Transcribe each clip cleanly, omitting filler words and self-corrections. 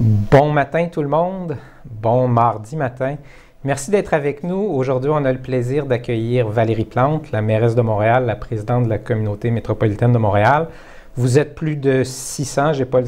Bon matin tout le monde, bon mardi matin. Merci d'être avec nous. Aujourd'hui, on a le plaisir d'accueillir Valérie Plante, la mairesse de Montréal, la présidente de la communauté métropolitaine de Montréal. Vous êtes plus de 600, je n'ai pas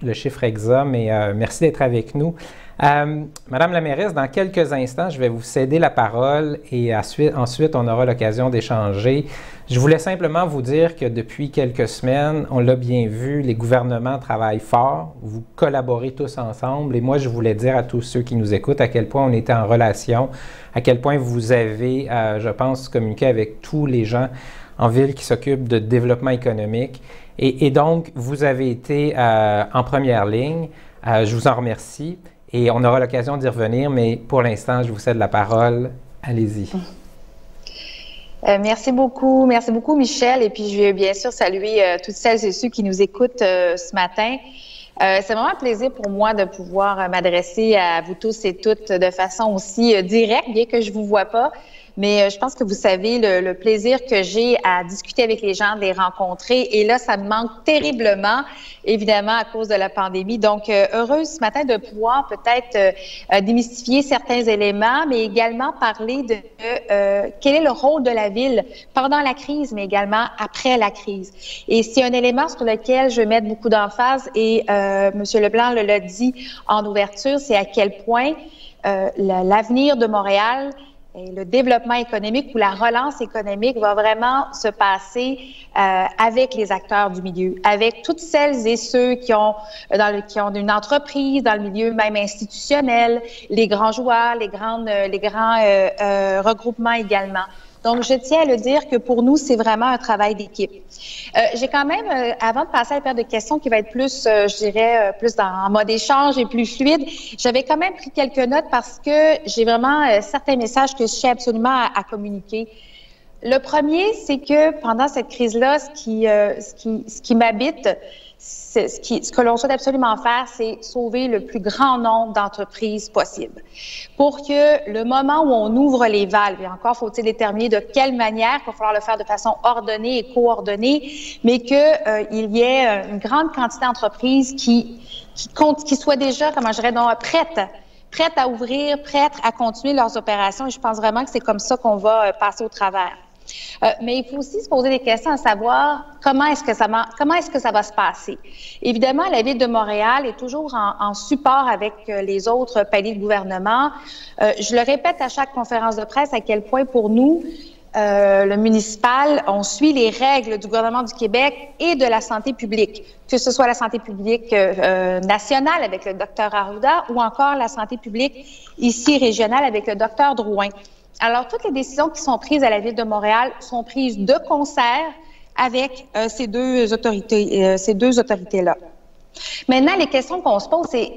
le chiffre exact, mais merci d'être avec nous. Madame la mairesse, dans quelques instants, je vais vous céder la parole et ensuite, on aura l'occasion d'échanger. Je voulais simplement vous dire que depuis quelques semaines, on l'a bien vu, les gouvernements travaillent fort, vous collaborez tous ensemble et moi, je voulais dire à tous ceux qui nous écoutent à quel point on était en relation, à quel point vous avez, je pense, communiqué avec tous les gens en ville qui s'occupent de développement économique. Et donc, vous avez été en première ligne. Je vous en remercie. Et on aura l'occasion d'y revenir, mais pour l'instant, je vous cède la parole. Allez-y. Merci beaucoup, Michel. Et puis, je veux bien sûr saluer toutes celles et ceux qui nous écoutent ce matin. C'est vraiment un plaisir pour moi de pouvoir m'adresser à vous tous et toutes de façon aussi directe, bien que je vous vois pas. Mais je pense que vous savez le plaisir que j'ai à discuter avec les gens, de les rencontrer. Et là, ça me manque terriblement, évidemment, à cause de la pandémie. Donc, heureuse ce matin de pouvoir peut-être démystifier certains éléments, mais également parler de quel est le rôle de la ville pendant la crise, mais également après la crise. Et c'est un élément sur lequel je vais mettre beaucoup d'emphase, et M. Leblanc l'a dit en ouverture, c'est à quel point l'avenir de Montréal et le développement économique ou la relance économique va vraiment se passer avec les acteurs du milieu, avec toutes celles et ceux qui ont une entreprise dans le milieu même institutionnel, les grands joueurs, les grands regroupements également. Donc, je tiens à le dire que pour nous, c'est vraiment un travail d'équipe. J'ai quand même, avant de passer à la période de questions qui va être plus, je dirais, plus en mode échange et plus fluide, j'avais quand même pris quelques notes parce que j'ai vraiment certains messages que je tiens absolument à communiquer. Le premier, c'est que pendant cette crise-là, ce qui m'habite, ce que l'on souhaite absolument faire, c'est sauver le plus grand nombre d'entreprises possible. Pour que le moment où on ouvre les valves, et encore faut-il déterminer de quelle manière, il va falloir le faire de façon ordonnée et coordonnée, mais qu'il y ait une grande quantité d'entreprises qui soient déjà, comment je dirais, prêtes à ouvrir, prêtes à continuer leurs opérations. Et je pense vraiment que c'est comme ça qu'on va passer au travers. Mais il faut aussi se poser des questions à savoir comment est-ce que ça va se passer. Évidemment, la Ville de Montréal est toujours en support avec les autres paliers de gouvernement. Je le répète à chaque conférence de presse à quel point pour nous, le municipal, on suit les règles du gouvernement du Québec et de la santé publique, que ce soit la santé publique nationale avec le Dr Arruda ou encore la santé publique ici régionale avec le Dr Drouin. Alors, toutes les décisions qui sont prises à la Ville de Montréal sont prises de concert avec ces deux autorités-là. Maintenant, les questions qu'on se pose, c'est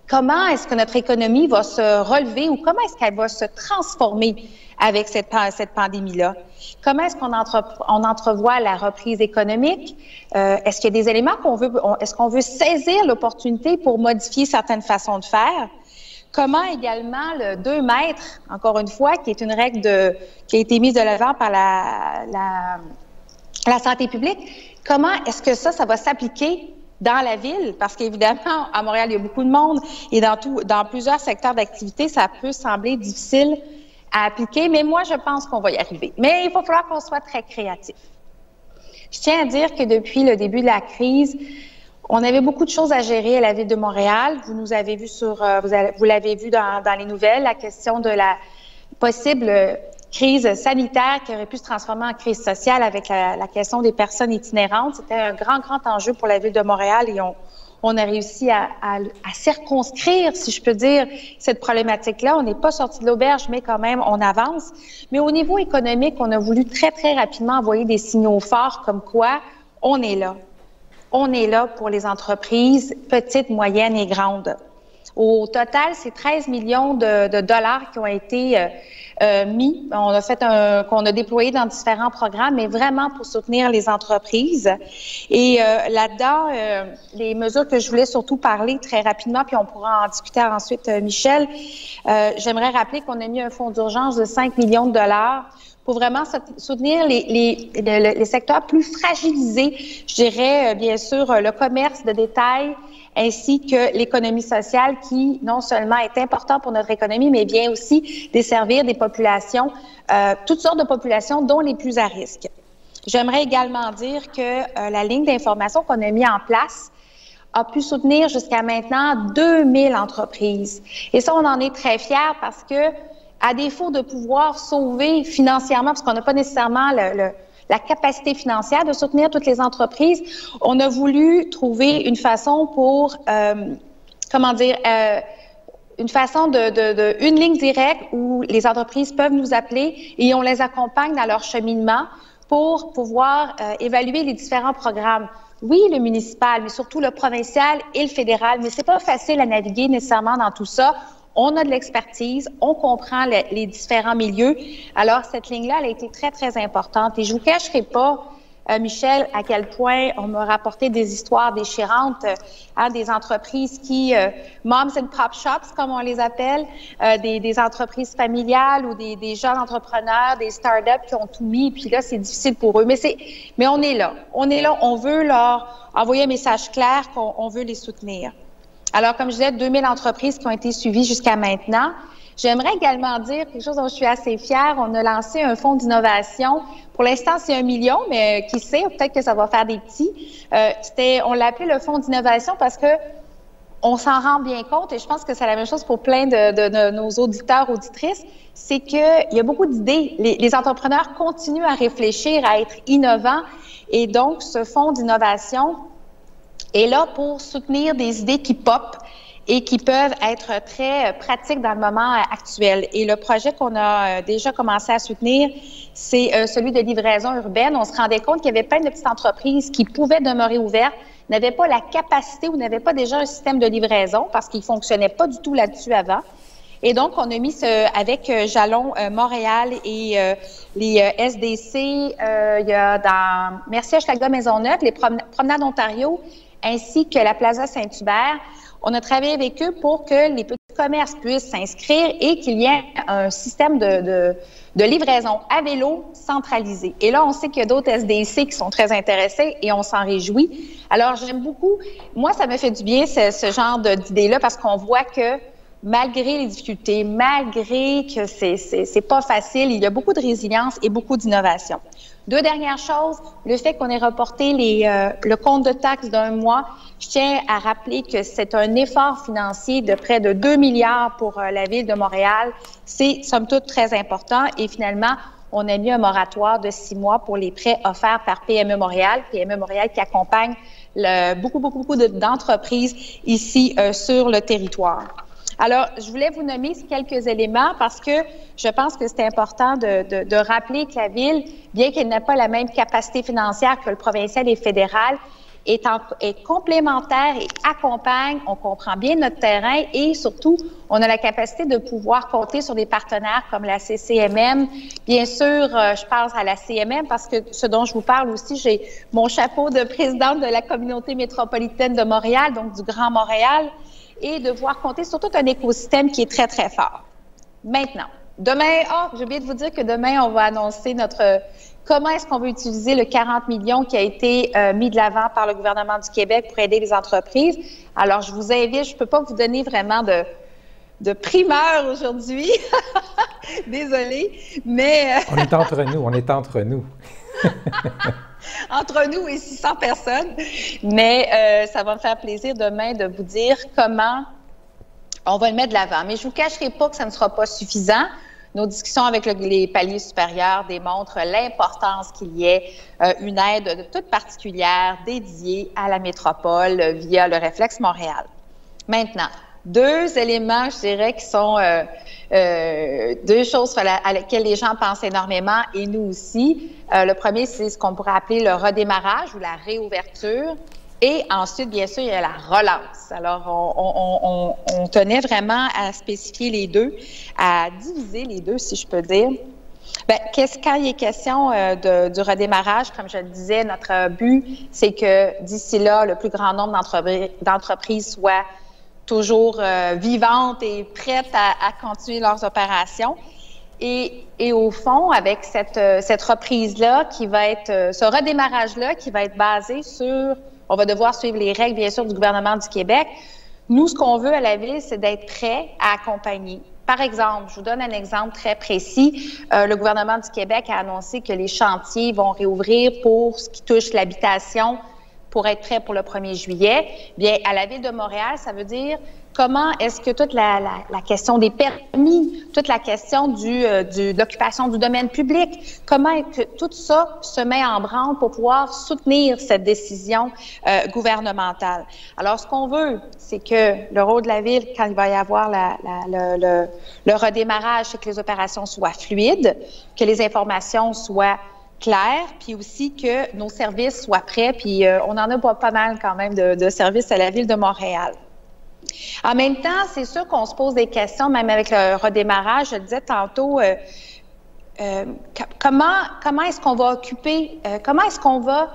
comment est-ce que notre économie va se relever ou comment est-ce qu'elle va se transformer avec cette pandémie-là? Comment est-ce qu'on entrevoit la reprise économique? Est-ce qu'il y a des éléments est-ce qu'on veut saisir l'opportunité pour modifier certaines façons de faire? Comment également le 2 mètres, encore une fois, qui est une règle qui a été mise de l'avant par la santé publique, comment est-ce que ça va s'appliquer dans la ville? Parce qu'évidemment, à Montréal, il y a beaucoup de monde et dans plusieurs secteurs d'activité, ça peut sembler difficile à appliquer, mais moi, je pense qu'on va y arriver. Mais il va falloir qu'on soit très créatif. Je tiens à dire que depuis le début de la crise, on avait beaucoup de choses à gérer à la Ville de Montréal. Vous nous avez vu vous l'avez vu dans les nouvelles, la question de la possible crise sanitaire qui aurait pu se transformer en crise sociale avec la question des personnes itinérantes. C'était un grand enjeu pour la Ville de Montréal et on a réussi à circonscrire, si je peux dire, cette problématique-là. On n'est pas sorti de l'auberge, mais quand même, on avance. Mais au niveau économique, on a voulu très rapidement envoyer des signaux forts comme quoi on est là. On est là pour les entreprises petites, moyennes et grandes. Au total, c'est 13 millions de dollars qui ont été mis. Qu'on a déployé dans différents programmes, mais vraiment pour soutenir les entreprises. Et là-dedans, les mesures que je voulais surtout parler très rapidement, puis on pourra en discuter ensuite, Michel. J'aimerais rappeler qu'on a mis un fonds d'urgence de 5 millions de dollars pour vraiment soutenir les secteurs plus fragilisés. Je dirais, bien sûr, le commerce de détail ainsi que l'économie sociale qui, non seulement est important pour notre économie, mais bien aussi desservir des populations, toutes sortes de populations, dont les plus à risque. J'aimerais également dire que la ligne d'information qu'on a mis en place a pu soutenir jusqu'à maintenant 2000 entreprises. Et ça, on en est très fiers parce que, à défaut de pouvoir sauver financièrement, parce qu'on n'a pas nécessairement la capacité financière de soutenir toutes les entreprises, on a voulu trouver une façon pour, une façon une ligne directe où les entreprises peuvent nous appeler et on les accompagne dans leur cheminement pour pouvoir évaluer les différents programmes. Oui, le municipal, mais surtout le provincial et le fédéral, mais c'est pas facile à naviguer nécessairement dans tout ça. On a de l'expertise, on comprend les différents milieux. Alors, cette ligne-là, elle a été très, très importante. Et je vous cacherai pas, Michel, à quel point on m'a rapporté des histoires déchirantes, des entreprises qui, moms and pop shops, comme on les appelle, des entreprises familiales ou des jeunes entrepreneurs, des startups qui ont tout mis, puis là, c'est difficile pour eux. Mais on est là. On veut leur envoyer un message clair qu'on veut les soutenir. Alors, comme je disais, 2000 entreprises qui ont été suivies jusqu'à maintenant. J'aimerais également dire quelque chose dont je suis assez fière. On a lancé un fonds d'innovation. Pour l'instant, c'est 1 million, mais qui sait, peut-être que ça va faire des petits. On l'a appelé le fonds d'innovation parce que on s'en rend bien compte, et je pense que c'est la même chose pour plein de nos auditeurs, auditrices, c'est qu'il y a beaucoup d'idées. Les entrepreneurs continuent à réfléchir, à être innovants, et donc ce fonds d'innovation est là pour soutenir des idées qui popent et qui peuvent être très pratiques dans le moment actuel. Et le projet qu'on a déjà commencé à soutenir, c'est celui de livraison urbaine. On se rendait compte qu'il y avait plein de petites entreprises qui pouvaient demeurer ouvertes, n'avaient pas la capacité ou n'avaient pas déjà un système de livraison parce qu'ils ne fonctionnaient pas du tout là-dessus avant. Et donc, on a mis avec Jalon Montréal et les SDC, il y a dans Merci Hochelaga Maisonneuve, les Promenades Ontario, ainsi que la Plaza Saint-Hubert. On a travaillé avec eux pour que les petits commerces puissent s'inscrire et qu'il y ait un système de livraison à vélo centralisé. Et là, on sait qu'il y a d'autres SDC qui sont très intéressés et on s'en réjouit. Alors, j'aime beaucoup. Moi, ça me fait du bien, ce genre d'idée-là, parce qu'on voit que malgré les difficultés, malgré que c'est pas facile, il y a beaucoup de résilience et beaucoup d'innovation. 2 dernières choses, le fait qu'on ait reporté le compte de taxes d'1 mois, je tiens à rappeler que c'est un effort financier de près de 2 milliards pour la Ville de Montréal. C'est, somme toute, très important. Et finalement, on a mis un moratoire de 6 mois pour les prêts offerts par PME Montréal. PME Montréal qui accompagne beaucoup d'entreprises ici sur le territoire. Alors, je voulais vous nommer quelques éléments parce que je pense que c'est important de rappeler que la Ville, bien qu'elle n'ait pas la même capacité financière que le provincial et le fédéral, est complémentaire et accompagne, on comprend bien notre terrain et surtout, on a la capacité de pouvoir compter sur des partenaires comme la CCMM. Bien sûr, je pense à la CMM parce que ce dont je vous parle aussi, j'ai mon chapeau de présidente de la communauté métropolitaine de Montréal, donc du Grand Montréal, et de pouvoir compter sur tout un écosystème qui est très, très fort. Maintenant, demain, j'ai oublié de vous dire que demain, on va annoncer comment est-ce qu'on veut utiliser le 40 millions qui a été mis de l'avant par le gouvernement du Québec pour aider les entreprises. Alors, je vous invite, je ne peux pas vous donner vraiment de primeur aujourd'hui. Désolée, mais... On est entre nous. Entre nous et 600 personnes. Mais ça va me faire plaisir demain de vous dire comment on va le mettre de l'avant. Mais je ne vous cacherai pas que ça ne sera pas suffisant. Nos discussions avec les paliers supérieurs démontrent l'importance qu'il y ait une aide toute particulière dédiée à la métropole via le Réflexe Montréal. Maintenant, 2 éléments, je dirais, qui sont 2 choses à lesquelles les gens pensent énormément et nous aussi. Le premier, c'est ce qu'on pourrait appeler le redémarrage ou la réouverture. Et ensuite, bien sûr, il y a la relance. Alors, on tenait vraiment à spécifier les 2, à diviser les 2, si je peux dire. Bien, quand il est question du redémarrage, comme je le disais, notre but, c'est que d'ici là, le plus grand nombre d'entreprises soient toujours vivantes et prêtes à continuer leurs opérations. Et au fond, avec cette reprise-là qui va être, ce redémarrage-là qui va être basé sur, on va devoir suivre les règles, bien sûr, du gouvernement du Québec. Nous, ce qu'on veut à la Ville, c'est d'être prêt à accompagner. Par exemple, je vous donne un exemple très précis. Le gouvernement du Québec a annoncé que les chantiers vont réouvrir pour ce qui touche l'habitation pour être prêt pour le 1er juillet. Bien, à la Ville de Montréal, ça veut dire comment est-ce que toute la question des permis, toute la question de l'occupation du domaine public, comment est-ce que tout ça se met en branle pour pouvoir soutenir cette décision gouvernementale. Alors, ce qu'on veut, c'est que le rôle de la Ville, quand il va y avoir le redémarrage, c'est que les opérations soient fluides, que les informations soient clair, puis aussi que nos services soient prêts, puis on en a pas mal quand même de services à la Ville de Montréal. En même temps, c'est sûr qu'on se pose des questions, même avec le redémarrage, je le disais tantôt, comment est-ce qu'on va occuper, comment est-ce qu'on va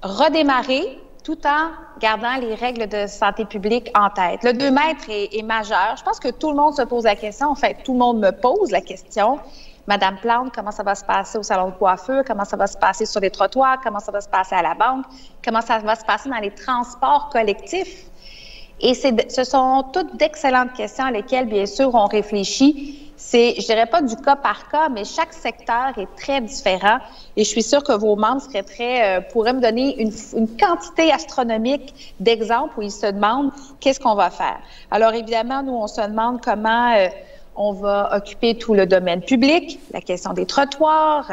redémarrer tout en gardant les règles de santé publique en tête. Le 2 mètres est majeur. Je pense que tout le monde se pose la question, en fait, tout le monde me pose la question. Madame Plante, comment ça va se passer au salon de coiffure? Comment ça va se passer sur les trottoirs? Comment ça va se passer à la banque? Comment ça va se passer dans les transports collectifs? Et ce sont toutes d'excellentes questions à lesquelles, bien sûr, on réfléchit. C'est, je dirais pas du cas par cas, mais chaque secteur est très différent. Et je suis sûre que vos membres pourraient me donner une quantité astronomique d'exemples où ils se demandent qu'est-ce qu'on va faire. Alors, évidemment, nous, on se demande comment on va occuper tout le domaine public, la question des trottoirs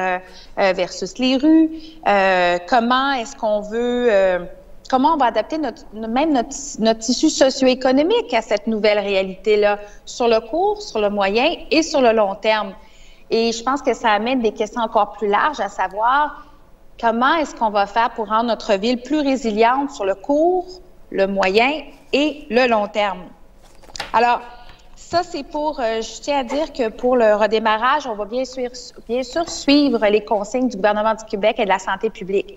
versus les rues. Comment est-ce qu'on veut, comment on va adapter notre tissu socio-économique à cette nouvelle réalité-là, sur le court, sur le moyen et sur le long terme. Et je pense que ça amène des questions encore plus larges, à savoir comment est-ce qu'on va faire pour rendre notre ville plus résiliente sur le court, le moyen et le long terme. Alors, ça, c'est je tiens à dire que pour le redémarrage, on va bien sûr suivre les consignes du gouvernement du Québec et de la santé publique.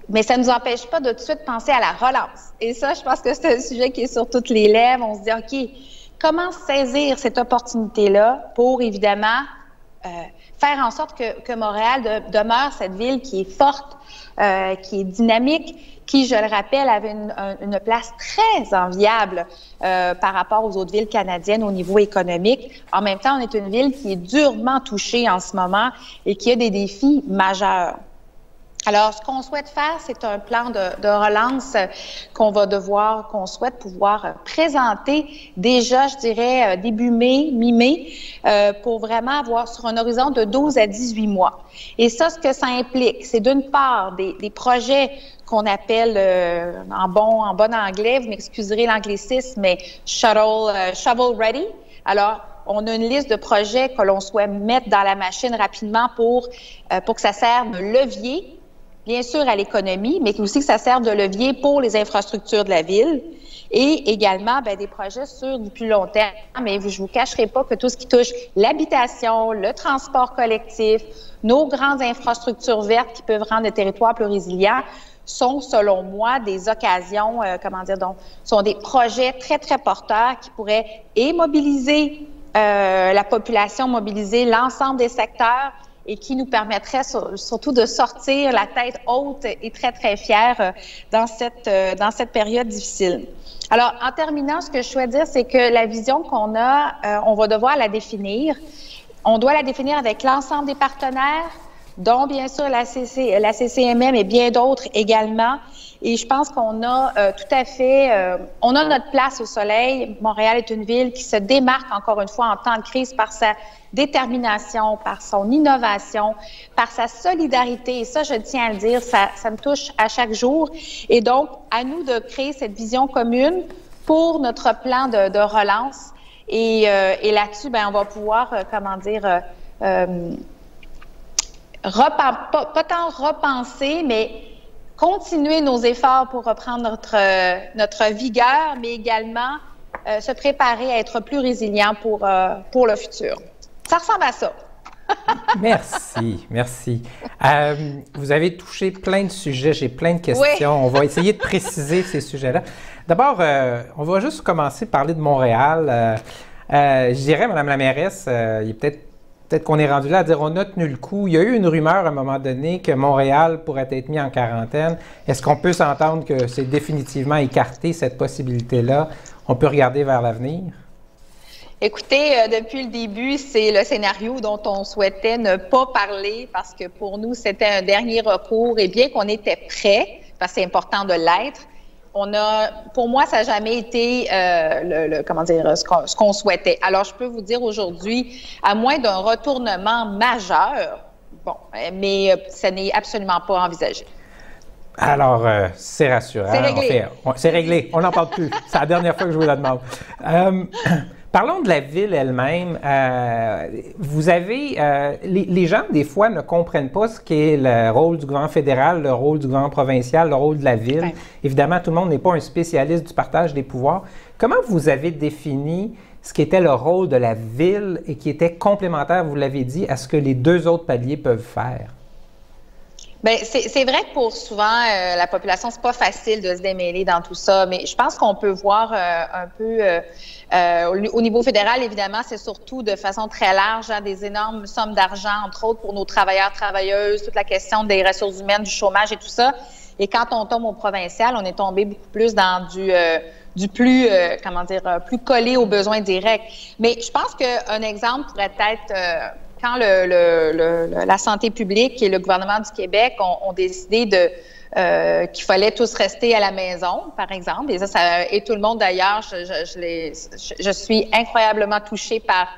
Mais ça ne nous empêche pas de tout de suite penser à la relance. Et ça, je pense que c'est un sujet qui est sur toutes les lèvres. On se dit, OK, comment saisir cette opportunité-là pour, évidemment, faire en sorte que Montréal demeure cette ville qui est forte, qui est dynamique, qui, je le rappelle, avait une place très enviable par rapport aux autres villes canadiennes au niveau économique. En même temps, on est une ville qui est durement touchée en ce moment et qui a des défis majeurs. Alors, ce qu'on souhaite faire, c'est un plan de relance qu'on souhaite pouvoir présenter déjà, je dirais, début mai, mi-mai, pour vraiment avoir sur un horizon de 12 à 18 mois. Et ça, ce que ça implique, c'est d'une part des projets qu'on appelle en bon anglais, vous m'excuserez l'anglicisme, mais shovel ready. Alors, on a une liste de projets que l'on souhaite mettre dans la machine rapidement pour que ça serve de levier, bien sûr à l'économie, mais aussi que ça serve de levier pour les infrastructures de la ville et également des projets sur du plus long terme. Mais je vous cacherai pas que tout ce qui touche l'habitation, le transport collectif, nos grandes infrastructures vertes qui peuvent rendre le territoire plus résilient sont, selon moi, des occasions, sont des projets très, très porteurs qui pourraient mobiliser la population, mobiliser l'ensemble des secteurs et qui nous permettrait surtout de sortir la tête haute et très, très fière dans cette période difficile. Alors, en terminant, ce que je souhaite dire, c'est que la vision qu'on a, on va devoir la définir. On doit la définir avec l'ensemble des partenaires, dont bien sûr la CCMM et bien d'autres également. Et je pense qu'on a tout à fait, on a notre place au soleil. Montréal est une ville qui se démarque encore une fois en temps de crise par sa détermination, par son innovation, par sa solidarité. Et ça, je tiens à le dire, ça me touche à chaque jour. Et donc, à nous de créer cette vision commune pour notre plan de relance. Et là-dessus, on va pouvoir, pas tant repenser, mais continuer nos efforts pour reprendre notre vigueur, mais également se préparer à être plus résilient pour le futur. Ça ressemble à ça. Merci. Vous avez touché plein de sujets, j'ai plein de questions. Oui. On va essayer de préciser ces sujets-là. D'abord, on va juste commencer par parler de Montréal. Je dirais, Madame la mairesse, il est peut-être peut-être qu'on est rendu là à dire on a tenu le coup. Il y a eu une rumeur à un moment donné que Montréal pourrait être mis en quarantaine. Est-ce qu'on peut s'entendre que c'est définitivement écarté, cette possibilité-là? On peut regarder vers l'avenir? Écoutez, depuis le début, c'est le scénario dont on souhaitait ne pas parler parce que pour nous, c'était un dernier recours et bien qu'on était prêt, parce que c'est important de l'être, pour moi, ça n'a jamais été ce qu'on souhaitait. Alors, je peux vous dire aujourd'hui, à moins d'un retournement majeur, mais ça n'est absolument pas envisagé. Alors, c'est rassurant. C'est réglé. C'est réglé. On n'en parle plus. C'est la dernière fois que je vous la demande. Parlons de la ville elle-même. Vous avez... les gens, des fois, ne comprennent pas ce qu'est le rôle du gouvernement fédéral, le rôle du gouvernement provincial, le rôle de la ville. Ouais. Évidemment, tout le monde n'est pas un spécialiste du partage des pouvoirs. Comment vous avez défini ce qui était le rôle de la ville et qui était complémentaire, vous l'avez dit, à ce que les deux autres paliers peuvent faire? Bien, c'est vrai que pour souvent, la population, c'est pas facile de se démêler dans tout ça, mais je pense qu'on peut voir un peu au niveau fédéral, évidemment, c'est surtout de façon très large, des énormes sommes d'argent, entre autres pour nos travailleurs, travailleuses, toute la question des ressources humaines, du chômage et tout ça. Et quand on tombe au provincial, on est tombé beaucoup plus dans du plus, plus collé aux besoins directs. Mais je pense qu'un exemple pourrait être... quand la santé publique et le gouvernement du Québec ont décidé qu'il fallait tous rester à la maison, par exemple, et tout le monde d'ailleurs, je suis incroyablement touchée par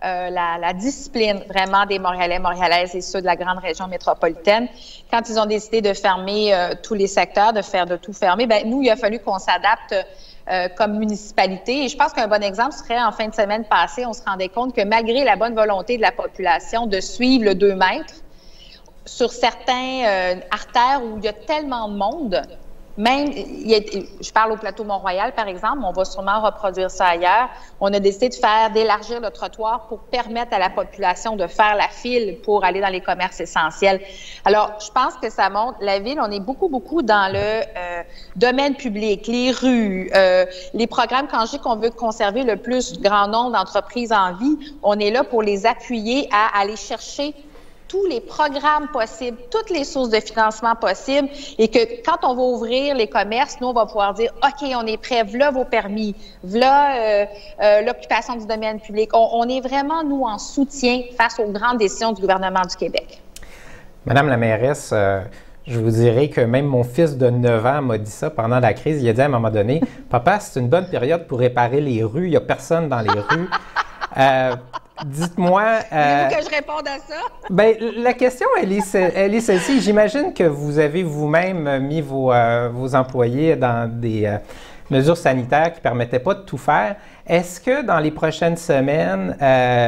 la discipline vraiment des Montréalais, Montréalaises et ceux de la grande région métropolitaine. Quand ils ont décidé de fermer tous les secteurs, de tout fermer, bien, nous, il a fallu qu'on s'adapte comme municipalité. Et je pense qu'un bon exemple serait en fin de semaine passée, on se rendait compte que malgré la bonne volonté de la population de suivre le 2 mètres, sur certains artères où il y a tellement de monde, même, je parle au plateau Mont-Royal, par exemple, on va sûrement reproduire ça ailleurs, on a décidé d'élargir le trottoir pour permettre à la population de faire la file pour aller dans les commerces essentiels. Alors, je pense que ça montre, la ville, on est beaucoup dans le domaine public, les rues, les programmes, quand je dis qu'on veut conserver le plus grand nombre d'entreprises en vie, on est là pour les appuyer à aller chercher tous les programmes possibles, toutes les sources de financement possibles et que quand on va ouvrir les commerces, nous, on va pouvoir dire, OK, on est prêt, voilà vos permis, voilà l'occupation du domaine public. On est vraiment, nous, en soutien face aux grandes décisions du gouvernement du Québec. Madame la mairesse, je vous dirais que même mon fils de 9 ans m'a dit ça pendant la crise. Il a dit à un moment donné, « Papa, c'est une bonne période pour réparer les rues, il n'y a personne dans les rues. » Dites-moi... Voulez-vous que je réponde à ça? Bien, la question, elle est celle-ci. J'imagine que vous avez vous-même mis vos employés dans des mesures sanitaires qui ne permettaient pas de tout faire. Est-ce que dans les prochaines semaines,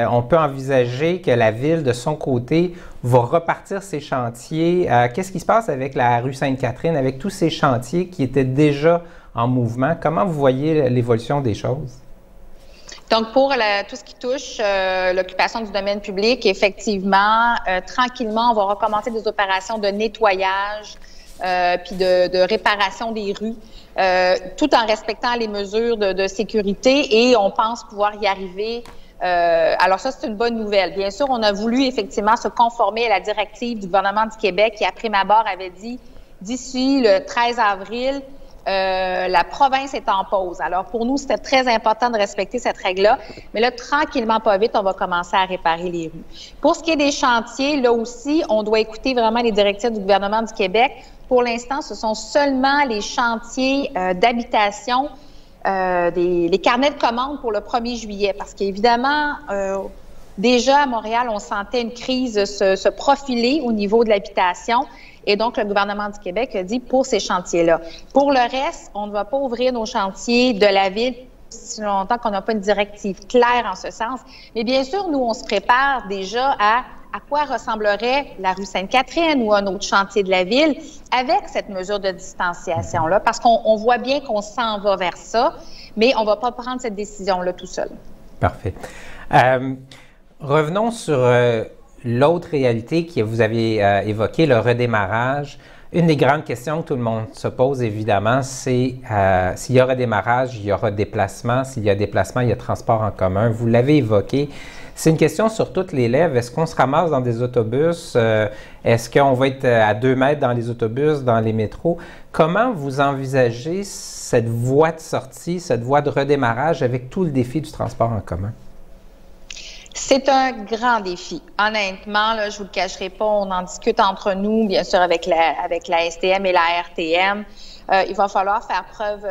on peut envisager que la Ville, de son côté, va repartir ses chantiers? Qu'est-ce qui se passe avec la rue Sainte-Catherine, avec tous ces chantiers qui étaient déjà en mouvement? Comment vous voyez l'évolution des choses? Donc, pour tout ce qui touche l'occupation du domaine public, effectivement, tranquillement, on va recommencer des opérations de nettoyage puis de réparation des rues, tout en respectant les mesures de sécurité et on pense pouvoir y arriver. Alors ça, c'est une bonne nouvelle. Bien sûr, on a voulu effectivement se conformer à la directive du gouvernement du Québec qui, après ma barre, avait dit d'ici le 13 avril, la province est en pause. Alors, pour nous, c'était très important de respecter cette règle-là. Mais là, tranquillement, pas vite, on va commencer à réparer les rues. Pour ce qui est des chantiers, là aussi, on doit écouter vraiment les directives du gouvernement du Québec. Pour l'instant, ce sont seulement les chantiers d'habitation, les carnets de commandes pour le 1er juillet. Parce qu'évidemment, déjà à Montréal, on sentait une crise se profiler au niveau de l'habitation. Et donc, le gouvernement du Québec a dit pour ces chantiers-là. Pour le reste, on ne va pas ouvrir nos chantiers de la Ville si longtemps qu'on n'a pas une directive claire en ce sens. Mais bien sûr, nous, on se prépare déjà à quoi ressemblerait la rue Sainte-Catherine ou un autre chantier de la Ville avec cette mesure de distanciation-là, parce qu'on voit bien qu'on s'en va vers ça, mais on ne va pas prendre cette décision-là tout seul. Parfait. Revenons sur... l'autre réalité que vous avez évoquée, le redémarrage. Une des grandes questions que tout le monde se pose, évidemment, c'est s'il y a redémarrage, il y aura déplacement. S'il y a déplacement, il y a transport en commun. Vous l'avez évoqué. C'est une question sur toutes les lèvres. Est-ce qu'on se ramasse dans des autobus? Est-ce qu'on va être à 2 mètres dans les autobus, dans les métros? Comment vous envisagez cette voie de sortie, cette voie de redémarrage avec tout le défi du transport en commun? C'est un grand défi. Honnêtement, là, je vous le cacherai pas, on en discute entre nous, bien sûr, avec la STM et la RTM. Il va falloir faire preuve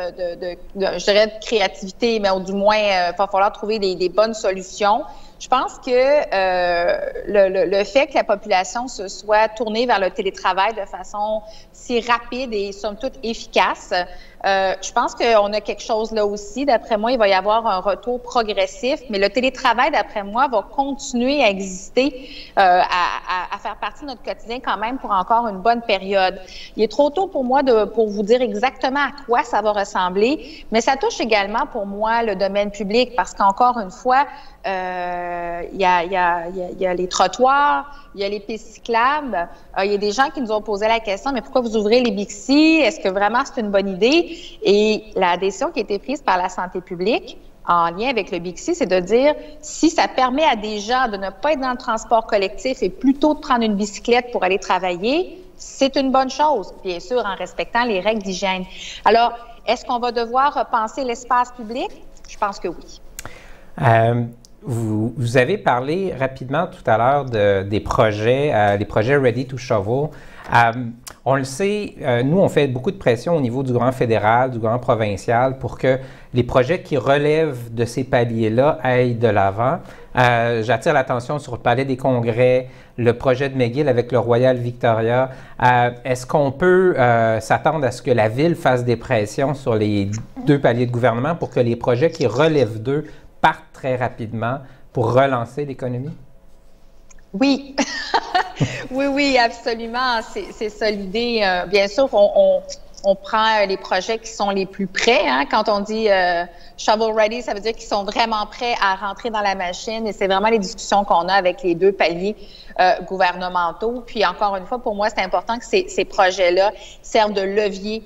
je dirais, de créativité, mais du moins, il va falloir trouver des bonnes solutions. Je pense que le fait que la population se soit tournée vers le télétravail de façon si rapide et somme toute efficace, je pense qu'on a quelque chose là aussi. D'après moi, il va y avoir un retour progressif, mais le télétravail, d'après moi, va continuer à exister, à faire partie de notre quotidien quand même pour encore une bonne période. Il est trop tôt pour moi pour vous dire exactement à quoi ça va ressembler, mais ça touche également pour moi le domaine public parce qu'encore une fois, il y a les trottoirs, il y a les pistes cyclables. Il y a des gens qui nous ont posé la question, mais pourquoi vous ouvrez les Bixi? Est-ce que vraiment c'est une bonne idée? Et la décision qui a été prise par la santé publique en lien avec le Bixi, c'est de dire si ça permet à des gens de ne pas être dans le transport collectif et plutôt de prendre une bicyclette pour aller travailler, c'est une bonne chose, bien sûr, en respectant les règles d'hygiène. Alors, est-ce qu'on va devoir repenser l'espace public? Je pense que oui. Vous avez parlé rapidement tout à l'heure des projets, les projets Ready to Shovel. On le sait, nous, on fait beaucoup de pression au niveau du gouvernement fédéral, du gouvernement provincial pour que les projets qui relèvent de ces paliers-là aillent de l'avant. J'attire l'attention sur le Palais des Congrès, le projet de McGill avec le Royal Victoria. Est-ce qu'on peut s'attendre à ce que la Ville fasse des pressions sur les 2 paliers de gouvernement pour que les projets qui relèvent d'eux partent très rapidement pour relancer l'économie? Oui, oui, absolument. C'est ça l'idée. Bien sûr, on prend les projets qui sont les plus prêts. Hein. Quand on dit shovel ready, ça veut dire qu'ils sont vraiment prêts à rentrer dans la machine. Et c'est vraiment les discussions qu'on a avec les 2 paliers gouvernementaux. Puis encore une fois, pour moi, c'est important que ces projets-là servent de levier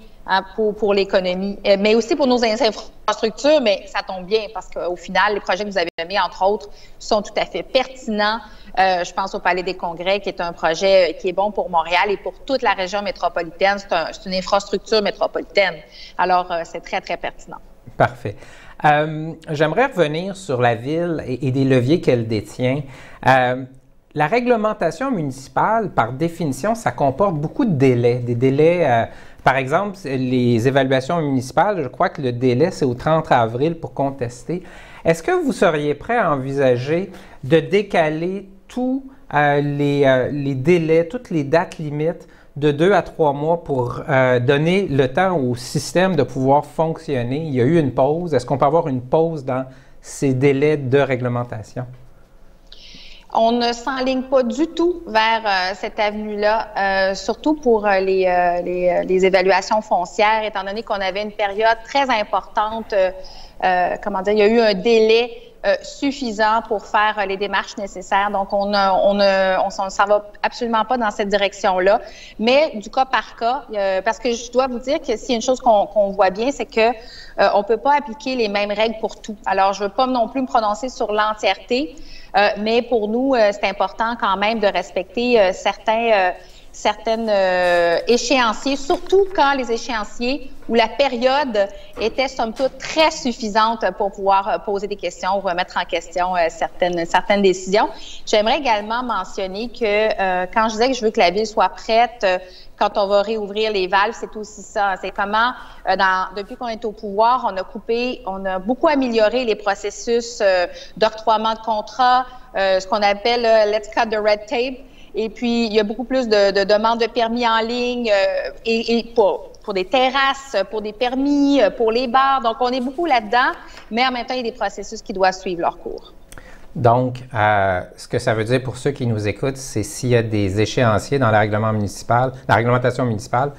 pour l'économie, mais aussi pour nos infrastructures, mais ça tombe bien parce qu'au final, les projets que vous avez nommés, entre autres, sont tout à fait pertinents. Je pense au Palais des Congrès, qui est un projet qui est bon pour Montréal et pour toute la région métropolitaine. C'est une infrastructure métropolitaine. Alors, c'est très, très pertinent. Parfait. J'aimerais revenir sur la Ville et des leviers qu'elle détient. La réglementation municipale, par définition, ça comporte beaucoup de délais. Des délais, par exemple, les évaluations municipales, je crois que le délai, c'est au 30 avril pour contester. Est-ce que vous seriez prêt à envisager de décaler tous les délais, toutes les dates limites de 2 à 3 mois pour donner le temps au système de pouvoir fonctionner? Il y a eu une pause. Est-ce qu'on peut avoir une pause dans ces délais de réglementation? On ne s'enligne pas du tout vers cette avenue-là, surtout pour les évaluations foncières, étant donné qu'on avait une période très importante, il y a eu un délai suffisant pour faire les démarches nécessaires. Donc, on s'en va absolument pas dans cette direction-là, mais du cas par cas, parce que je dois vous dire que s'il y a une chose qu'on voit bien, c'est que on peut pas appliquer les mêmes règles pour tout. Alors, je veux pas non plus me prononcer sur l'entièreté, mais pour nous, c'est important quand même de respecter certaines échéanciers, surtout quand les échéanciers où la période était somme toute très suffisante pour pouvoir poser des questions ou remettre en question certaines décisions. J'aimerais également mentionner que quand je disais que je veux que la Ville soit prête quand on va réouvrir les valves, c'est aussi ça. C'est comment, depuis qu'on est au pouvoir, on a beaucoup amélioré les processus d'octroiement de contrats, ce qu'on appelle let's cut the red tape. Et puis, il y a beaucoup plus de demandes de permis en ligne et pour des terrasses, pour des permis, pour les bars. Donc, on est beaucoup là-dedans, mais en même temps, il y a des processus qui doivent suivre leur cours. Donc, ce que ça veut dire pour ceux qui nous écoutent, c'est s'il y a des échéanciers dans la réglementation municipale,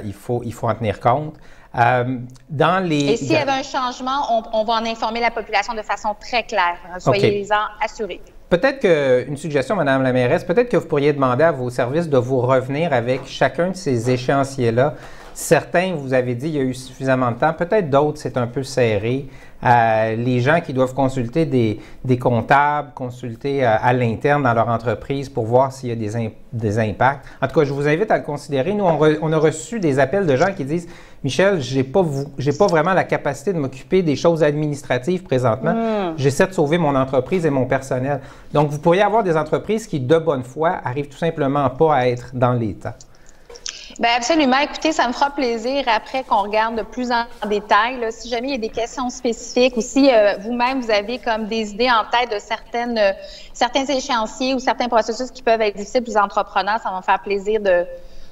il faut en tenir compte. Et s'il y avait un changement, on va en informer la population de façon très claire. Soyez-en assurés. Peut-être qu'une suggestion, Mme la mairesse, peut-être que vous pourriez demander à vos services de vous revenir avec chacun de ces échéanciers-là Certains, vous avez dit, il y a eu suffisamment de temps. Peut-être d'autres, c'est un peu serré. Les gens qui doivent consulter des comptables, consulter à l'interne dans leur entreprise pour voir s'il y a des impacts. En tout cas, je vous invite à le considérer. Nous, on a reçu des appels de gens qui disent « Michel, j'ai pas vraiment la capacité de m'occuper des choses administratives présentement. J'essaie de sauver mon entreprise et mon personnel. » Donc, vous pourriez avoir des entreprises qui, de bonne foi, arrivent tout simplement pas à être dans les temps. Bien, absolument. Écoutez, ça me fera plaisir après qu'on regarde de plus en détail. Là, si jamais il y a des questions spécifiques ou si vous-même, vous avez comme des idées en tête de certains échéanciers ou certains processus qui peuvent être difficiles pour les entrepreneurs, ça va me faire plaisir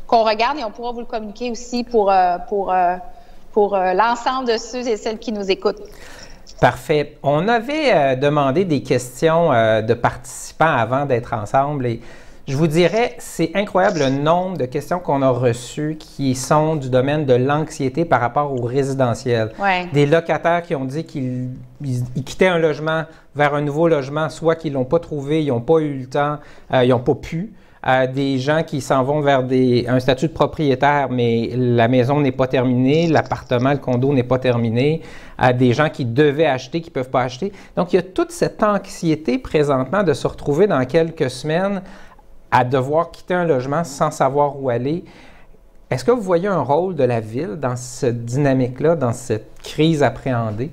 qu'on regarde et on pourra vous le communiquer aussi pour l'ensemble de ceux et celles qui nous écoutent. Parfait. On avait demandé des questions de participants avant d'être ensemble et je vous dirais, c'est incroyable le nombre de questions qu'on a reçues qui sont du domaine de l'anxiété par rapport au résidentiel. Ouais. Des locataires qui ont dit qu'ils quittaient un logement vers un nouveau logement, soit qu'ils ne l'ont pas trouvé, ils n'ont pas eu le temps, ils n'ont pas pu. Des gens qui s'en vont vers un statut de propriétaire, mais la maison n'est pas terminée, l'appartement, le condo n'est pas terminé. Des gens qui devaient acheter, qui ne peuvent pas acheter. Donc, il y a toute cette anxiété présentement de se retrouver dans quelques semaines à devoir quitter un logement sans savoir où aller. Est-ce que vous voyez un rôle de la Ville dans cette dynamique-là, dans cette crise appréhendée?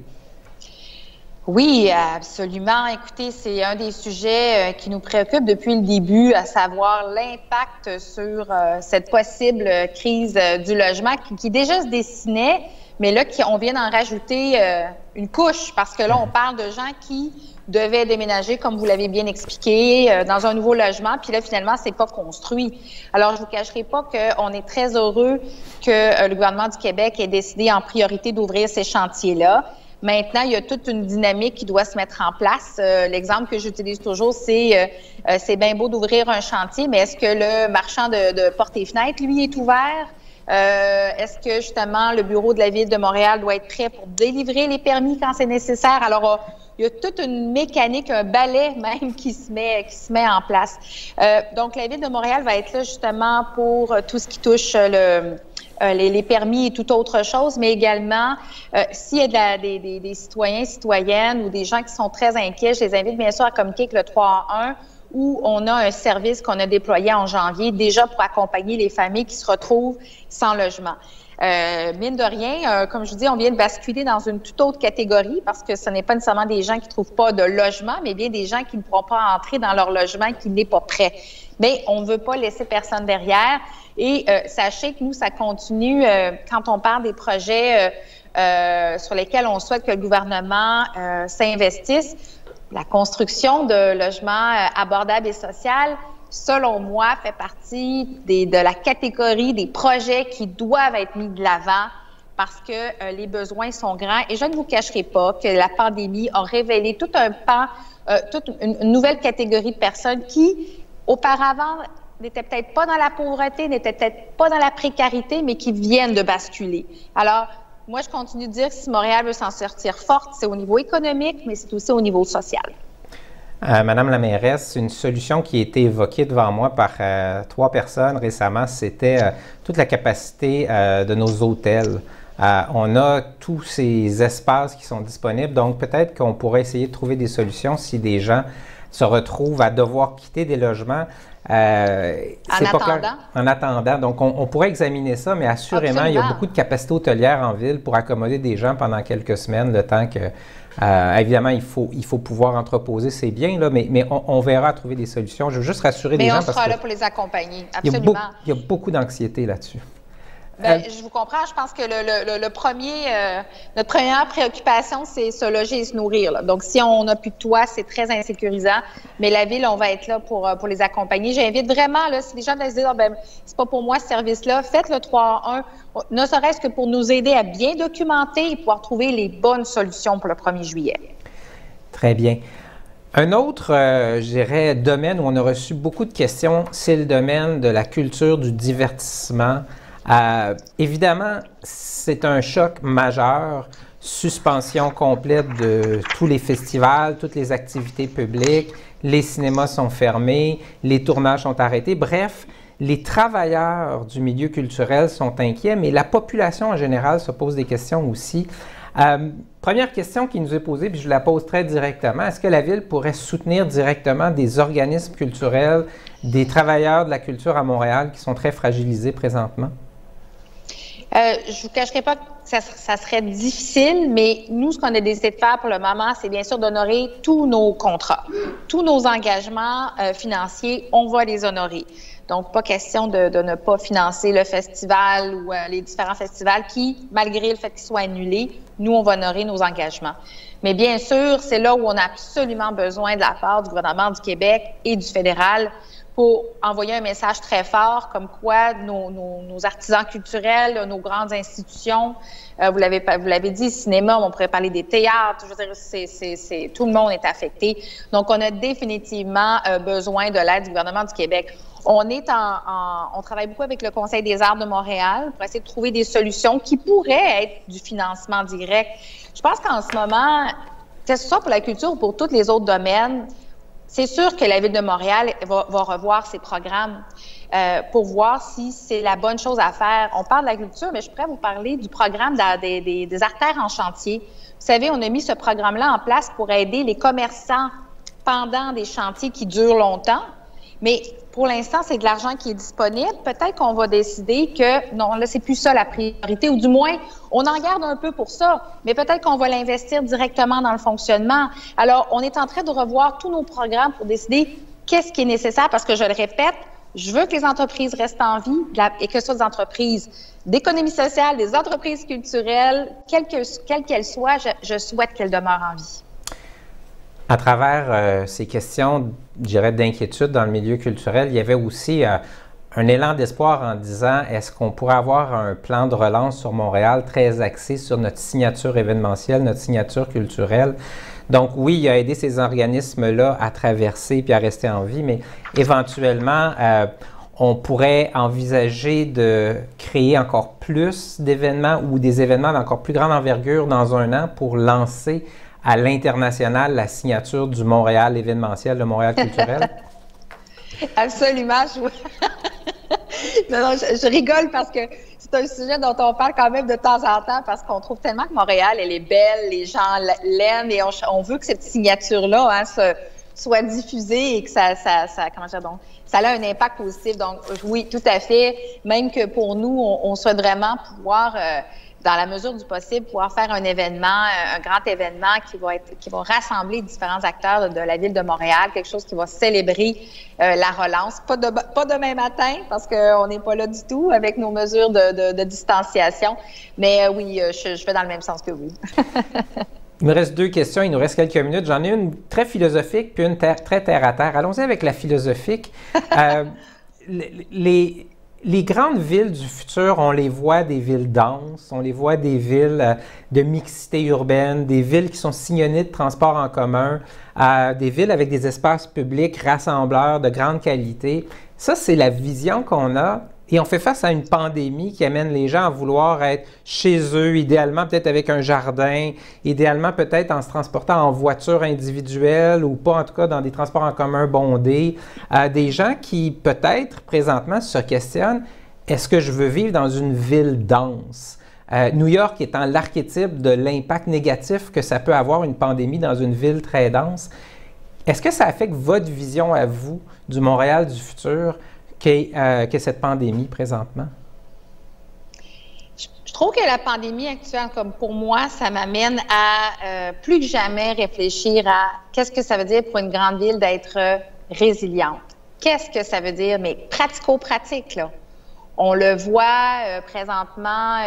Oui, absolument. Écoutez, c'est un des sujets qui nous préoccupe depuis le début, à savoir l'impact sur cette possible crise du logement qui déjà se dessinait, mais là, on vient d'en rajouter une couche parce que là, on parle de gens qui devaient déménager, comme vous l'avez bien expliqué, dans un nouveau logement, puis là, finalement, c'est pas construit. Alors, je vous cacherai pas qu'on est très heureux que le gouvernement du Québec ait décidé en priorité d'ouvrir ces chantiers-là. Maintenant, il y a toute une dynamique qui doit se mettre en place. L'exemple que j'utilise toujours, c'est bien beau d'ouvrir un chantier, mais est-ce que le marchand de portes et fenêtres, lui, est ouvert? Est-ce que, justement, le bureau de la Ville de Montréal doit être prêt pour délivrer les permis quand c'est nécessaire? Alors, il y a toute une mécanique, un balai même qui se met en place. Donc, la Ville de Montréal va être là, justement, pour tout ce qui touche les permis et toute autre chose, mais également, s'il y a des citoyens, citoyennes ou des gens qui sont très inquiets, je les invite bien sûr à communiquer avec le 311 où on a un service qu'on a déployé en janvier déjà pour accompagner les familles qui se retrouvent sans logement. Mine de rien, comme je vous dis, on vient de basculer dans une toute autre catégorie parce que ce n'est pas nécessairement des gens qui ne trouvent pas de logement, mais bien des gens qui ne pourront pas entrer dans leur logement qui n'est pas prêt. Mais on ne veut pas laisser personne derrière. Et sachez que nous, ça continue quand on parle des projets sur lesquels on souhaite que le gouvernement s'investisse. La construction de logements abordables et sociaux, selon moi, fait partie de la catégorie des projets qui doivent être mis de l'avant parce que les besoins sont grands. Et je ne vous cacherai pas que la pandémie a révélé tout un pan, toute une nouvelle catégorie de personnes qui, auparavant, n'étaient peut-être pas dans la pauvreté, n'étaient peut-être pas dans la précarité, mais qui viennent de basculer. Alors, moi, je continue de dire que si Montréal veut s'en sortir forte, c'est au niveau économique, mais c'est aussi au niveau social. Madame la mairesse, une solution qui a été évoquée devant moi par 3 personnes récemment, c'était toute la capacité de nos hôtels. On a tous ces espaces qui sont disponibles, donc peut-être qu'on pourrait essayer de trouver des solutions si des gens se retrouvent à devoir quitter des logements. En attendant. Donc, on pourrait examiner ça, mais assurément, il y a beaucoup de capacités hôtelières en ville pour accommoder des gens pendant quelques semaines, le temps que, évidemment, il faut pouvoir entreposer ces biens, là, mais on verra trouver des solutions. Je veux juste rassurer les gens. Mais on sera là pour les accompagner, absolument. Il y a beaucoup d'anxiété là-dessus. Bien, je vous comprends. Je pense que notre première préoccupation, c'est se loger et se nourrir. Là. Donc, si on n'a plus de toit, c'est très insécurisant. Mais la Ville, on va être là pour les accompagner. J'invite vraiment, là, si les gens se disent « ben, c'est pas pour moi ce service-là », faites le 311, ne serait-ce que pour nous aider à bien documenter et pouvoir trouver les bonnes solutions pour le 1er juillet. Très bien. Un autre, je dirais, domaine où on a reçu beaucoup de questions, c'est le domaine de la culture du divertissement. Évidemment, c'est un choc majeur, suspension complète de tous les festivals, toutes les activités publiques, les cinémas sont fermés, les tournages sont arrêtés. Bref, Les travailleurs du milieu culturel sont inquiets, mais la population en général se pose des questions aussi. Première question qui nous est posée, puis je la pose très directement. Est-ce que la Ville pourrait soutenir directement des organismes culturels, des travailleurs de la culture à Montréal qui sont très fragilisés présentement? Je ne vous cacherai pas que ça serait difficile, mais nous, ce qu'on a décidé de faire pour le moment, c'est bien sûr d'honorer tous nos contrats. Tous nos engagements financiers, on va les honorer. Donc, pas question de ne pas financer le festival ou les différents festivals qui, malgré le fait qu'ils soient annulés, nous, on va honorer nos engagements. Mais bien sûr, c'est là où on a absolument besoin de la part du gouvernement du Québec et du fédéral pour envoyer un message très fort comme quoi nos artisans culturels, nos grandes institutions, vous l'avez dit, cinéma, on pourrait parler des théâtres, je veux dire, tout le monde est affecté. Donc, on a définitivement besoin de l'aide du gouvernement du Québec. On travaille beaucoup avec le Conseil des arts de Montréal pour essayer de trouver des solutions qui pourraient être du financement direct. Je pense qu'en ce moment, que ce soit pour la culture ou pour tous les autres domaines, c'est sûr que la Ville de Montréal va revoir ses programmes pour voir si c'est la bonne chose à faire. On parle de la culture, mais je pourrais vous parler du programme des artères en chantier. Vous savez, on a mis ce programme-là en place pour aider les commerçants pendant des chantiers qui durent longtemps. Mais pour l'instant, c'est de l'argent qui est disponible. Peut-être qu'on va décider que non, là, c'est plus ça la priorité, ou du moins, on en garde un peu pour ça, mais peut-être qu'on va l'investir directement dans le fonctionnement. Alors, on est en train de revoir tous nos programmes pour décider qu'est-ce qui est nécessaire, parce que je le répète, je veux que les entreprises restent en vie et que ce soit des entreprises d'économie sociale, des entreprises culturelles, quelles qu'elles soient, je souhaite qu'elles demeurent en vie. À travers ces questions, je dirais, d'inquiétude dans le milieu culturel, il y avait aussi un élan d'espoir en disant, est-ce qu'on pourrait avoir un plan de relance sur Montréal très axé sur notre signature événementielle, notre signature culturelle? Donc oui, il a aidé ces organismes-là à traverser puis à rester en vie, mais éventuellement, on pourrait envisager de créer encore plus d'événements ou des événements d'encore plus grande envergure dans un an pour lancer à l'international la signature du Montréal événementiel, le Montréal culturel? Absolument. Je rigole parce que c'est un sujet dont on parle quand même de temps en temps parce qu'on trouve tellement que Montréal, elle est belle, les gens l'aiment et on veut que cette signature-là soit diffusée et que ça a un impact positif. Donc, oui, tout à fait. Même que pour nous, on souhaite vraiment pouvoir dans la mesure du possible, pouvoir faire un événement, un grand événement qui va rassembler différents acteurs de la Ville de Montréal, quelque chose qui va célébrer la relance. Pas demain matin, parce qu'on n'est pas là du tout avec nos mesures de distanciation, mais oui, je vais dans le même sens que vous. Il me reste 2 questions, il nous reste quelques minutes. J'en ai une très philosophique, puis une très terre-à-terre. Allons-y avec la philosophique. Les grandes villes du futur, on les voit des villes denses, on les voit des villes de mixité urbaine, des villes qui sont sillonnées de transports en commun, des villes avec des espaces publics rassembleurs de grande qualité. Ça, c'est la vision qu'on a. Et on fait face à une pandémie qui amène les gens à vouloir être chez eux, idéalement peut-être avec un jardin, idéalement peut-être en se transportant en voiture individuelle ou pas en tout cas dans des transports en commun bondés. Des gens qui peut-être présentement se questionnent, est-ce que je veux vivre dans une ville dense? New York étant l'archétype de l'impact négatif que ça peut avoir une pandémie dans une ville très dense. Est-ce que ça affecte votre vision à vous du Montréal du futur? Qu'est cette pandémie présentement? Je trouve que la pandémie actuelle, comme pour moi, ça m'amène à plus que jamais réfléchir à qu'est-ce que ça veut dire pour une grande ville d'être résiliente. Qu'est-ce que ça veut dire, mais pratico-pratique, là. On le voit présentement,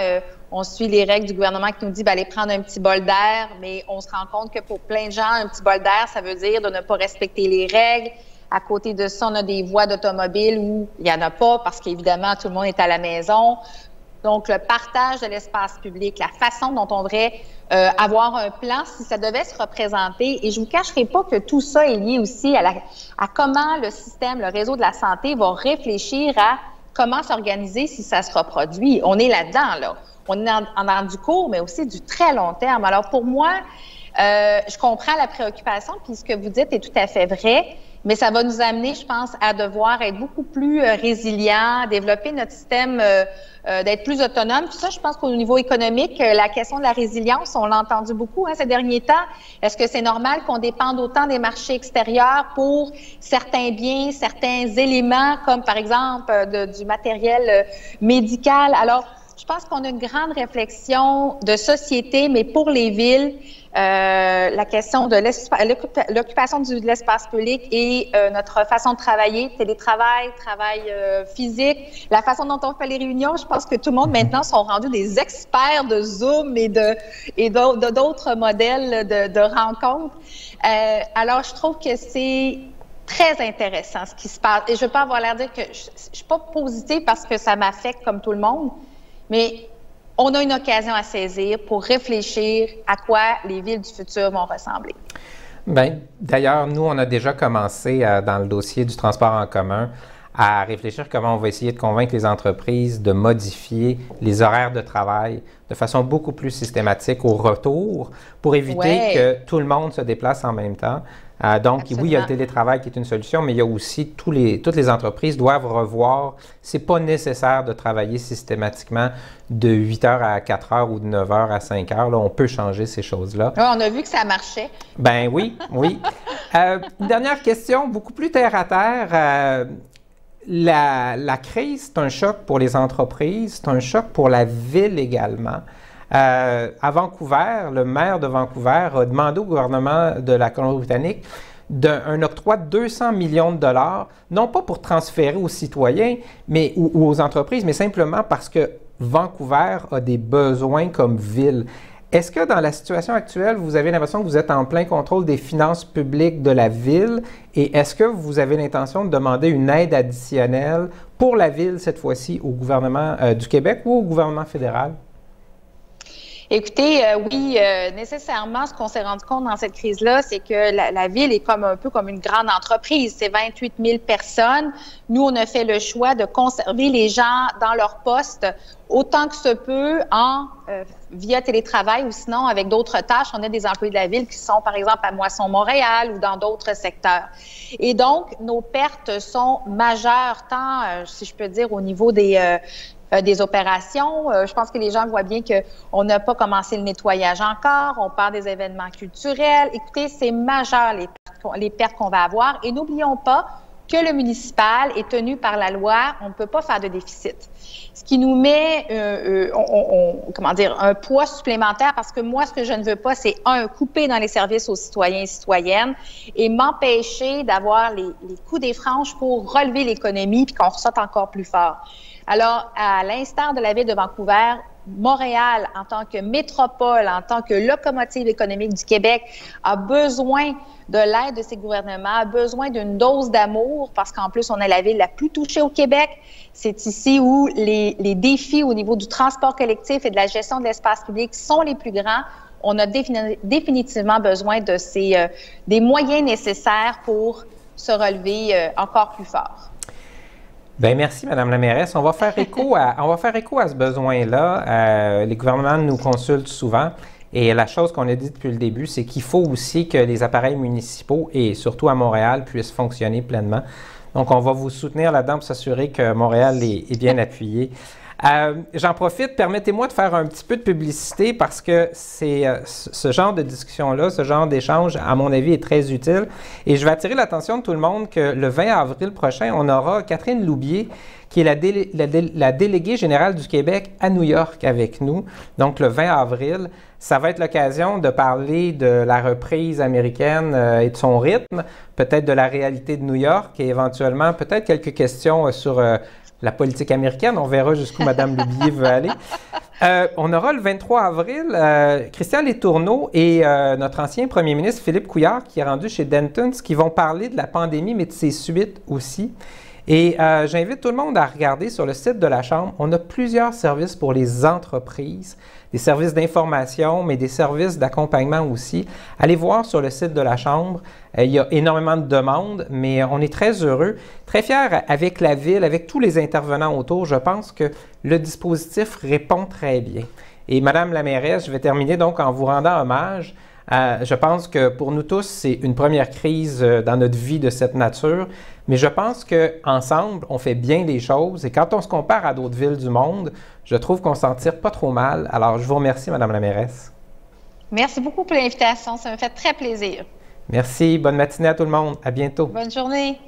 on suit les règles du gouvernement qui nous dit allez prendre un petit bol d'air, mais on se rend compte que pour plein de gens, un petit bol d'air, ça veut dire de ne pas respecter les règles. À côté de ça, on a des voies d'automobile où il n'y en a pas parce qu'évidemment, tout le monde est à la maison. Donc, le partage de l'espace public, la façon dont on devrait avoir un plan, si ça devait se représenter. Et je ne vous cacherai pas que tout ça est lié aussi à comment le système, le réseau de la santé va réfléchir à comment s'organiser si ça se reproduit. On est là-dedans, là. On est dans du court, mais aussi du très long terme. Alors, pour moi, je comprends la préoccupation, puis ce que vous dites est tout à fait vrai. mais ça va nous amener, je pense, à devoir être beaucoup plus résilients, développer notre système, d'être plus autonome. Puis ça, je pense qu'au niveau économique, la question de la résilience, on l'a entendu beaucoup ces derniers temps. Est-ce que c'est normal qu'on dépende autant des marchés extérieurs pour certains biens, certains éléments, comme par exemple du matériel médical? Alors, je pense qu'on a une grande réflexion de société, mais pour les villes, la question de l'occupation de l'espace public et notre façon de travailler, télétravail, travail physique, la façon dont on fait les réunions, je pense que tout le monde maintenant sont rendus des experts de Zoom et d'autres modèles de rencontres. Alors, je trouve que c'est très intéressant ce qui se passe. Et je ne veux pas avoir l'air de dire que je ne suis pas positive parce que ça m'affecte comme tout le monde, mais on a une occasion à saisir pour réfléchir à quoi les villes du futur vont ressembler. Bien, d'ailleurs, nous, on a déjà commencé dans le dossier du transport en commun à réfléchir comment on va essayer de convaincre les entreprises de modifier les horaires de travail de façon beaucoup plus systématique au retour pour éviter que tout le monde se déplace en même temps. Donc, absolument. Oui, il y a le télétravail qui est une solution, mais il y a aussi toutes les entreprises doivent revoir. C'est pas nécessaire de travailler systématiquement de 8 heures à 4 heures ou de 9 heures à 5 heures. Là, on peut changer ces choses-là. Oui, on a vu que ça marchait. Ben oui, oui. Une dernière question, beaucoup plus terre à terre. La crise, c'est un choc pour les entreprises, c'est un choc pour la ville également. À Vancouver, le maire de Vancouver a demandé au gouvernement de la Colombie-Britannique un octroi de 200 millions de dollars, non pas pour transférer aux citoyens ou aux entreprises, mais simplement parce que Vancouver a des besoins comme ville. Est-ce que dans la situation actuelle, vous avez l'impression que vous êtes en plein contrôle des finances publiques de la ville et est-ce que vous avez l'intention de demander une aide additionnelle pour la ville, cette fois-ci, au gouvernement du Québec ou au gouvernement fédéral? Écoutez, oui, nécessairement, ce qu'on s'est rendu compte dans cette crise-là, c'est que la ville est un peu comme une grande entreprise. C'est 28 000 personnes. Nous, on a fait le choix de conserver les gens dans leur poste autant que se peut via télétravail ou sinon avec d'autres tâches. On a des employés de la ville qui sont, par exemple, à Moisson-Montréal ou dans d'autres secteurs. Et donc, nos pertes sont majeures, tant, si je peux dire, au niveau des opérations. Je pense que les gens voient bien qu'on n'a pas commencé le nettoyage encore. On parle des événements culturels. Écoutez, c'est majeur les pertes qu'on va avoir. Et n'oublions pas que le municipal est tenu par la loi. On ne peut pas faire de déficit. Ce qui nous met un poids supplémentaire parce que moi, ce que je ne veux pas, c'est couper dans les services aux citoyens et citoyennes et m'empêcher d'avoir les coups des franches pour relever l'économie puis qu'on ressorte encore plus fort. Alors, à l'instar de la ville de Vancouver, Montréal, en tant que métropole, en tant que locomotive économique du Québec, a besoin de l'aide de ses gouvernements, a besoin d'une dose d'amour parce qu'en plus, on est la ville la plus touchée au Québec. C'est ici où les défis au niveau du transport collectif et de la gestion de l'espace public sont les plus grands. On a définitivement besoin des moyens nécessaires pour se relever encore plus fort. Bien, merci, Mme la mairesse. On va faire écho à ce besoin-là. Les gouvernements nous consultent souvent. Et la chose qu'on a dit depuis le début, c'est qu'il faut aussi que les appareils municipaux, et surtout à Montréal, puissent fonctionner pleinement. Donc, on va vous soutenir là-dedans pour s'assurer que Montréal est bien appuyé. J'en profite, permettez-moi de faire un petit peu de publicité parce que c'est ce genre de discussion-là, ce genre d'échange, à mon avis, est très utile. Et je vais attirer l'attention de tout le monde que le 20 avril prochain, on aura Catherine Loubier, qui est la déléguée générale du Québec à New York avec nous. Donc, le 20 avril, ça va être l'occasion de parler de la reprise américaine et de son rythme, peut-être de la réalité de New York et éventuellement peut-être quelques questions sur la politique américaine. On verra jusqu'où Mme Loubier veut aller. On aura le 23 avril Christian Letourneau et notre ancien premier ministre Philippe Couillard qui est rendu chez Dentons, qui vont parler de la pandémie, mais de ses suites aussi. Et j'invite tout le monde à regarder sur le site de la Chambre. On a plusieurs services pour les entreprises, des services d'information, mais des services d'accompagnement aussi. Allez voir sur le site de la Chambre. Il y a énormément de demandes, mais on est très heureux, très fiers avec la Ville, avec tous les intervenants autour. Je pense que le dispositif répond très bien. Et Madame la mairesse, je vais terminer donc en vous rendant hommage Je pense que pour nous tous, c'est une première crise dans notre vie de cette nature, mais je pense qu'ensemble, on fait bien les choses et quand on se compare à d'autres villes du monde, je trouve qu'on s'en tire pas trop mal. Alors, je vous remercie, Madame la mairesse. Merci beaucoup pour l'invitation. Ça me fait très plaisir. Merci. Bonne matinée à tout le monde. À bientôt. Bonne journée.